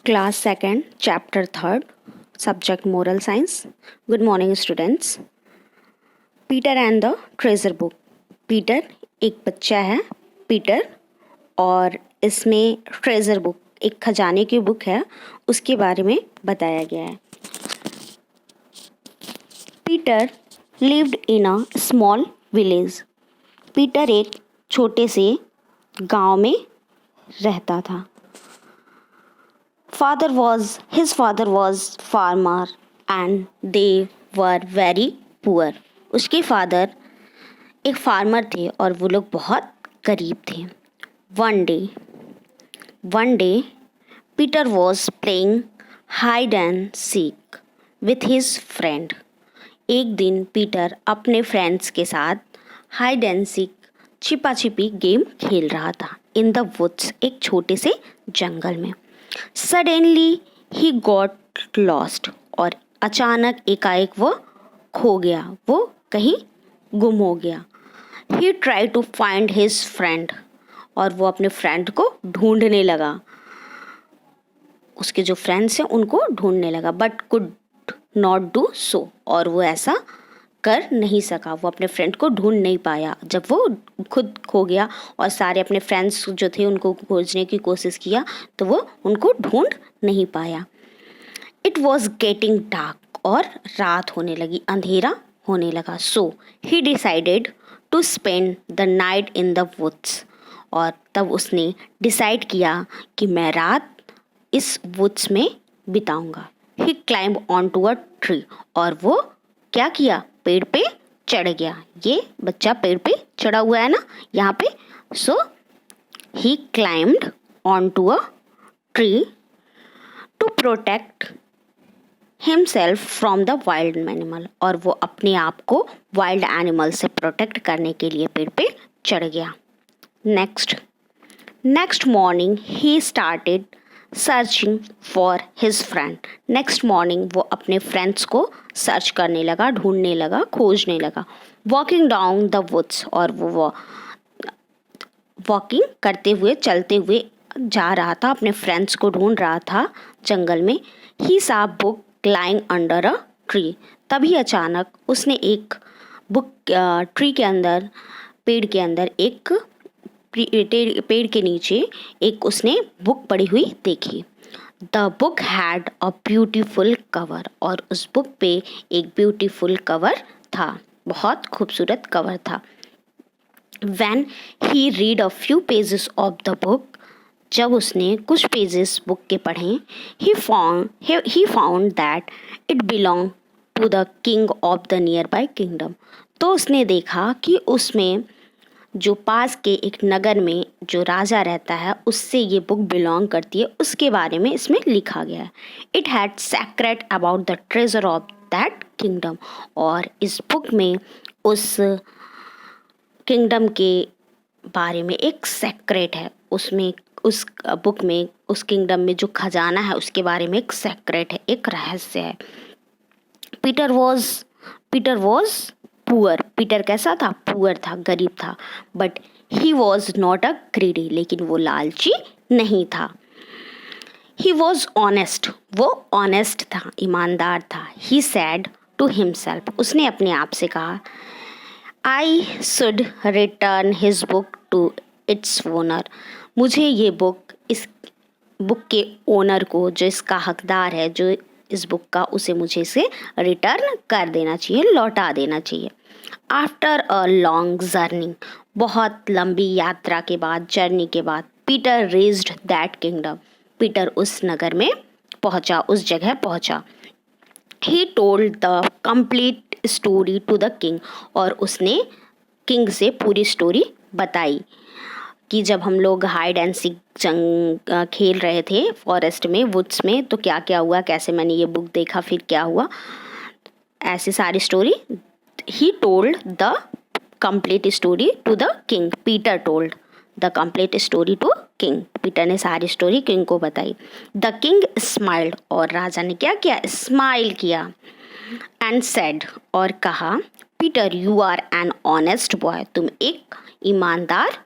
Class 2nd, Chapter 3rd, Subject Moral Science. Good morning students. Peter and the Treasure Book. Peter एक बच्चा है Peter और इसमें treasure book एक खजाने की बुक है उसके बारे में बताया गया है. Peter lived in a small village. Peter एक छोटे से गांव में रहता था. His father was farmer and they were very poor. उसके फादर एक फार्मर थे और वो लोग बहुत गरीब थे. One day, Peter was playing hide and seek with his friend. एक दिन पीटर अपने फ्रेंड्स के साथ हाइड एंड सीक छिपा छिपी गेम खेल रहा था. इन द वुड्स एक छोटे से जंगल में. सडनली ही गॉट लॉस्ट और अचानक एकाएक वो खो गया, वो कहीं गुम हो गया. He try to find his friend और वो अपने फ्रेंड को ढूंढने लगा. उसके जो फ्रेंड्स हैं उनको ढूंढने लगा but could not do so और वो ऐसा कर नहीं सका. वो अपने फ्रेंड को ढूंढ नहीं पाया. जब वो खुद खो गया और सारे अपने फ्रेंड्स जो थे उनको खोजने की कोशिश किया तो वो उनको ढूंढ नहीं पाया. इट वॉज गेटिंग डार्क और रात होने लगी, अंधेरा होने लगा. So he decided to spend the night in the woods और तब उसने डिसाइड किया कि मैं रात इस वुड्स में बिताऊंगा. He climb on to a tree और वो क्या किया, पेड़ पे चढ़ गया. ये बच्चा पेड़ पे चढ़ा हुआ है ना यहाँ पे. So he climbed on to a tree to protect himself from the wild animal और वो अपने आप को वाइल्ड एनिमल से प्रोटेक्ट करने के लिए पेड़ पे चढ़ गया. Next morning he started searching for his friend. Next morning वो अपने फ्रेंड्स को सर्च करने लगा, ढूंढने लगा, खोजने लगा. वॉकिंग डाउन द वुड्स और वो वॉकिंग करते हुए चलते हुए जा रहा था, अपने फ्रेंड्स को ढूंढ रहा था जंगल में. ही सा book lying under a tree. तभी अचानक उसने एक बुक ट्री के अंदर, पेड़ के अंदर एक पेड़ के नीचे एक उसने बुक पड़ी हुई देखी. The book had a beautiful cover और उस बुक पे एक ब्यूटीफुल कवर था, बहुत खूबसूरत कवर था. When he read a few pages of the book, जब उसने कुछ पेजेस बुक के पढ़े, he found that it belong to the king of the nearby kingdom. तो उसने देखा कि उसमें जो पास के एक नगर में जो राजा रहता है उससे ये बुक बिलोंग करती है, उसके बारे में इसमें लिखा गया है. It had secret about the treasure of that kingdom और इस बुक में उस किंगडम के बारे में एक सेक्रेट है. उसमें उस बुक में उस किंगडम में जो खजाना है उसके बारे में एक सेक्रेट है, एक रहस्य है. Peter was poor. पीटर कैसा था, पुअर था, गरीब था. But he was not a greedy, लेकिन वो लालची नहीं था. ही वॉज ऑनेस्ट, वो ऑनेस्ट था, ईमानदार था. ही सैड टू हिमसेल्फ, उसने अपने आप से कहा, I should return his book to its owner. मुझे ये बुक, इस बुक के ओनर को, जो इसका हकदार है, जो इस बुक का, उसे मुझे इसे रिटर्न कर देना चाहिए, लौटा देना चाहिए. आफ्टर अ लॉन्ग जर्नी, बहुत लंबी यात्रा के बाद, जर्नी के बाद, Peter reached that kingdom. Peter उस नगर में पहुंचा, उस जगह पहुंचा. He told the complete story to the king और उसने किंग से पूरी स्टोरी बताई कि जब हम लोग हाइड एंड सीक खेल रहे थे फॉरेस्ट में, वुड्स में, तो क्या क्या हुआ, कैसे मैंने ये बुक देखा, फिर क्या हुआ, ऐसी सारी story. He told the complete story to the king. Peter told the complete story to king. Peter ने सारी स्टोरी किंग को बताई. द किंग स्माइल्ड और राजा ने क्या किया, स्माइल किया. एंड सेड और कहा, Peter you are an honest boy. तुम एक ईमानदार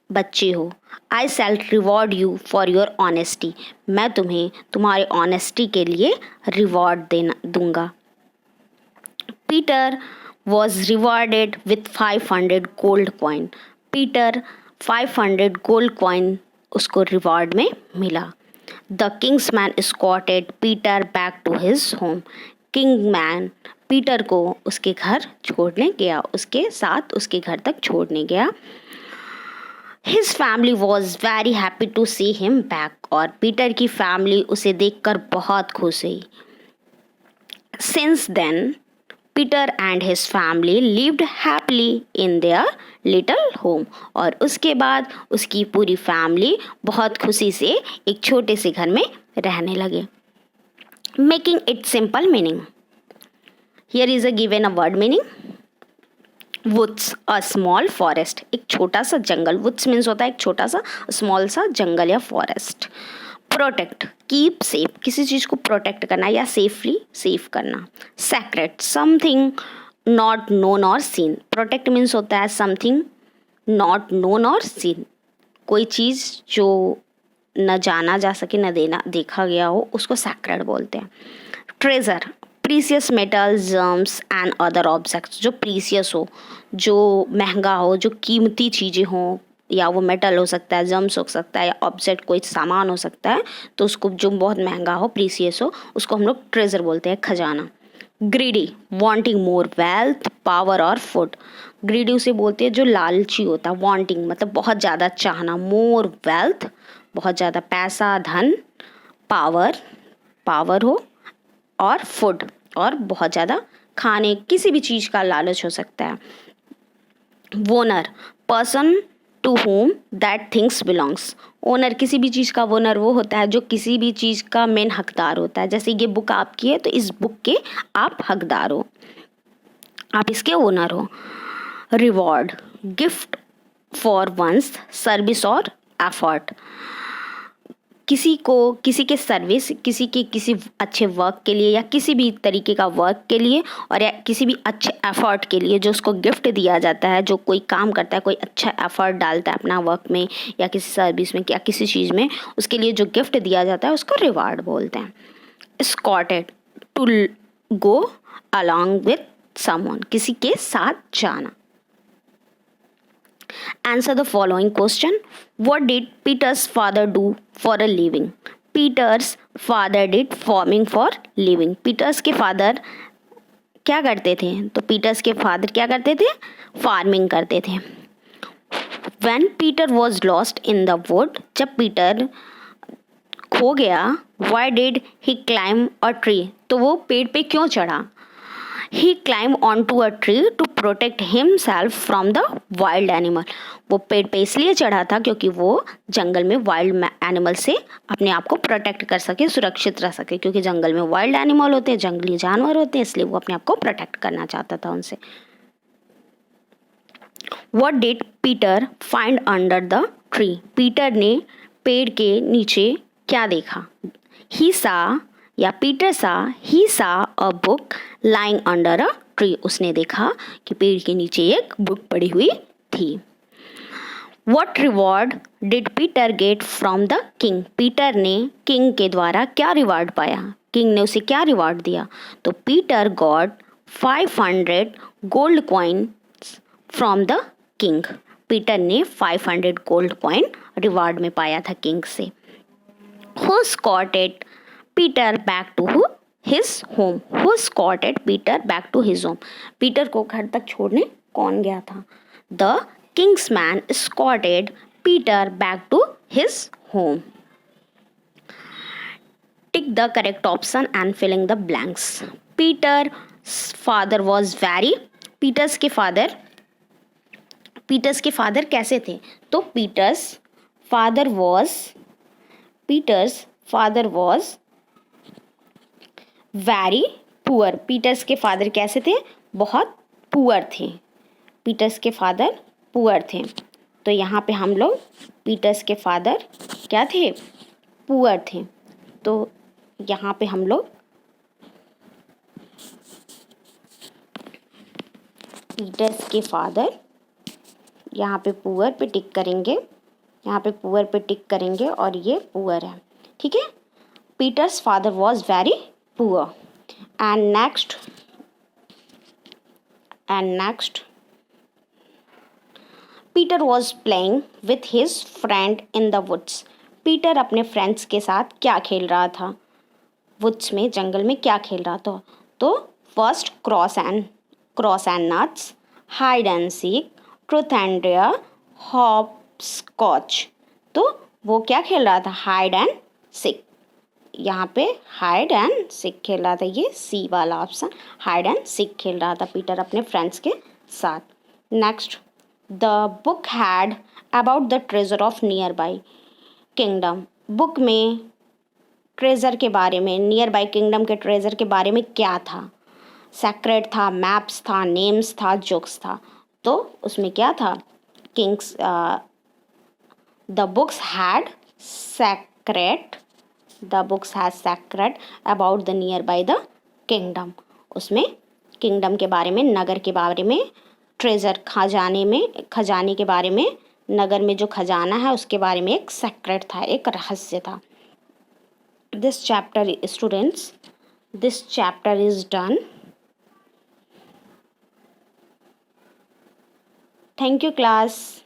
बच्चे हो। I shall reward you for your honesty, मैं तुम्हें तुम्हारे ऑनेस्टी के लिए रिवॉर्ड देना दूंगा। Peter was rewarded with 500 gold coin, Peter 500 gold coin उसको रिवॉर्ड में मिला। The king's man escorted Peter back to his home, king man Peter को उसके घर छोड़ने गया, उसके साथ उसके घर तक छोड़ने गया। His family was very happy to see him back, और पीटर की फैमिली उसे देखकर बहुत खुश हुई। Since then Peter and his family lived happily in their little home, और उसके बाद उसकी पूरी फैमिली बहुत खुशी से एक छोटे से घर में रहने लगे। Making it simple meaning, here is a given a word meaning. Woods a small forest, एक छोटा सा जंगल, वुड्स मीन्स होता है एक छोटा सा स्मॉल सा जंगल या फॉरेस्ट। प्रोटेक्ट कीप सेफ, किसी चीज़ को प्रोटेक्ट करना या सेफली सेफ करना। सेक्रेट समथिंग नॉट नोन और सीन, प्रोटेक्ट मीन्स होता है समथिंग नॉट नोन और सीन, कोई चीज़ जो न जाना जा सके न देना देखा गया हो उसको सैक्रेड बोलते हैं। Treasure precious metal germs and other objects, जो प्रीसियस हो, जो महंगा हो, जो कीमती चीज़ें हों, या वो मेटल हो सकता है, जर्म्स हो सकता है, या ऑब्जेक्ट कोई सामान हो सकता है, तो उसको जो बहुत महंगा हो, प्रीसियस हो, उसको हम लोग ट्रेजर बोलते हैं, खजाना। Greedy wanting more wealth power और फूड, ग्रीडी उसे बोलते हैं जो लालची होता है, वांटिंग मतलब बहुत ज़्यादा चाहना, मोर वेल्थ बहुत ज़्यादा पैसा धन, पावर पावर हो, और फूड और बहुत ज़्यादा खाने किसी भी चीज़ का लालच हो सकता है। Owner person to whom that things belongs, owner किसी भी चीज़ का वोनर वो होता है जो किसी भी चीज़ का मेन हकदार होता है। जैसे ये बुक आपकी है तो इस बुक के आप हकदार हो, आप इसके ओनर हो। Reward gift for one's service और एफर्ट, किसी को किसी के सर्विस, किसी के किसी अच्छे वर्क के लिए या किसी भी तरीके का वर्क के लिए और या किसी भी अच्छे एफर्ट के लिए जो उसको गिफ्ट दिया जाता है, जो कोई काम करता है, कोई अच्छा एफर्ट डालता है अपना वर्क में या किसी सर्विस में या किसी चीज़ में, उसके लिए जो गिफ्ट दिया जाता है उसको रिवार्ड बोलते हैं। escorted to go along with someone, किसी के साथ जाना। Answer the following question. What did Peter's father do for a living? Peter's father did farming for living. Peter's के फादर क्या करते थे? तो पीटर्स के फादर क्या करते थे? फार्मिंग करते थे। When Peter was lost in the wood, जब पीटर खो गया, why did he climb a tree? तो वो पेड़ पे क्यों चढ़ा? He climbed onto a tree to protect himself from the wild animal. वो पेड़ पे इसलिए चढ़ा था क्योंकि वो जंगल में वाइल्ड एनिमल से अपने आप को प्रोटेक्ट कर सके, सुरक्षित रह सके, क्योंकि जंगल में वाइल्ड एनिमल होते हैं, जंगली जानवर होते हैं, इसलिए वो अपने आप को प्रोटेक्ट करना चाहता था उनसे। What did Peter find under the tree? Peter ने पेड़ के नीचे क्या देखा? He saw या पीटर सा ही सा a book lying under a tree, उसने देखा कि पेड़ के नीचे एक बुक पड़ी हुई थी। What reward did Peter get from the king? Peter ने किंग के द्वारा क्या रिवार्ड पाया? किंग ने उसे क्या रिवार्ड दिया? तो Peter got 500 gold coin from the king, Peter ने 500 गोल्ड कॉइन रिवार्ड में पाया था किंग से। Who escorted Peter back to his home? Who escorted Peter back to his home? Peter को घर तक छोड़ने कौन गया था? The king's man escorted Peter back to his home. Tick the correct option and filling the blanks. Peter father was very, Peter's के father कैसे थे? तो Peter's father was very poor, Peter's के फादर कैसे थे? बहुत पुअर थे, Peters के फादर पुअर थे। तो यहाँ पे हम लोग पीटर्स के फादर क्या थे? पुअर थे। तो यहाँ पे हम लोग पीटर्स के फादर यहाँ पे पुअर पे टिक करेंगे। यहाँ पे पुअर पे टिक करेंगे और ये पुअर है, ठीक है। Peter's father was very poor. And next Peter was playing with his friend in the woods. Peter अपने फ्रेंड्स के साथ क्या खेल रहा था? वुड्स में, जंगल में क्या खेल रहा था? तो first cross and nuts, hide and seek, truth and dare, hopscotch. तो वो क्या खेल रहा था? Hide and seek. यहाँ पे हाइड एंड सीक खेल रहा था, ये सी वाला ऑप्शन, हाइड एंड सीक खेल रहा था पीटर अपने फ्रेंड्स के साथ। Next, the book had about the treasure of near by kingdom. Book में ट्रेजर के बारे में, नियर बाई किंगडम के ट्रेजर के बारे में क्या था? सेक्रेट था, मैप्स था, नेम्स था, जोक्स था। तो उसमें क्या था? Kings the books had secret about the near by the kingdom. उसमें किंगडम के बारे में, नगर के बारे में, ट्रेजर खजाने के बारे में, नगर में जो खजाना है उसके बारे में एक सेक्रेट था, एक रहस्य था। This chapter, students, this chapter is done. Thank you, class.